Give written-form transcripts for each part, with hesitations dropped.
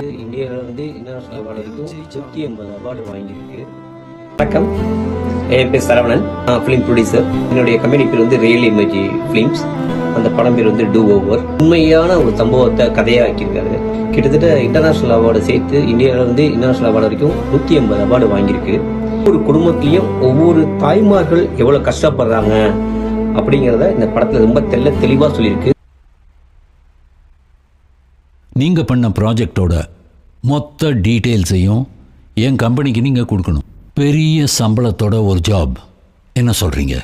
இந்தியாவில் வந்து international award வரைக்கும் 180 அவார்டு வாங்கியிருக்கு. வணக்கம், என் பேர் சரவணன், நான் ஃபிலிம் ப்ரொடியூசர். என்னுடைய கம்பெனி பேர் வந்து ரியல் இமேஜ் ஃபிலிம்ஸ். அந்த படம் பேர் வந்து டூ ஓவர். உண்மையான ஒரு சம்பவத்தை கதையாக ஆக்கியிருக்காரு. கிட்டத்தட்ட இன்டர்நேஷனல் அவார்டு சேர்த்து இந்தியாவில் வந்து இன்டர்நேஷனல் அவார்டு வரைக்கும் 180 அவார்டு வாங்கியிருக்கு. ஒவ்வொரு குடும்பத்திலையும் ஒவ்வொரு தாய்மார்கள் எவ்வளோ கஷ்டப்படுறாங்க அப்படிங்கிறத இந்த படத்தில் ரொம்ப தெளிவாக சொல்லியிருக்கு. நீங்கள் பண்ண ப்ராஜெக்டோட மொத்த டீட்டெயில்ஸையும் என் கம்பெனிக்கு நீங்கள் கொடுக்கணும். பெரிய சம்பளத்தோட ஒரு ஜாப், என்ன சொல்கிறீங்க?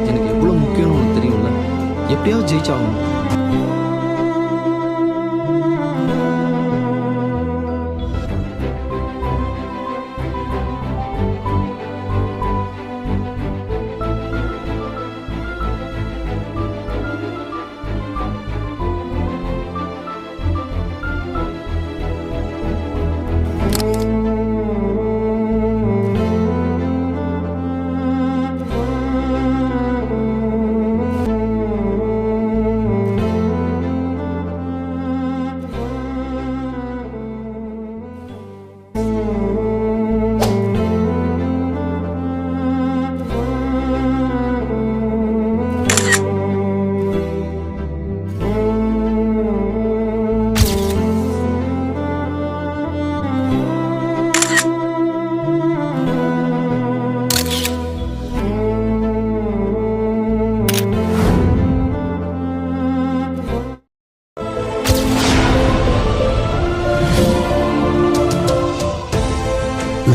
எனக்கு எவ்வளவு முக்கியம்னு உனக்கு தெரியும்ல. எப்படியாவது ஜெயிச்சாகணும்.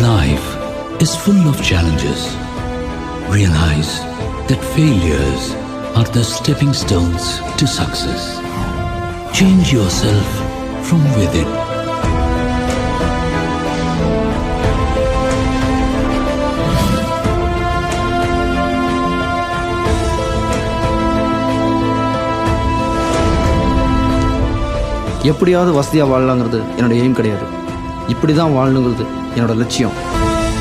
Life is full of challenges. Realize that failures are the stepping stones to success. Change yourself from within. எப்படியாவது வசதியாக வாழலாங்கிறது என்னோட எய்ம் கிடையாது. இப்படி தான் வாழணுங்கிறது என்னோட லட்சியம்.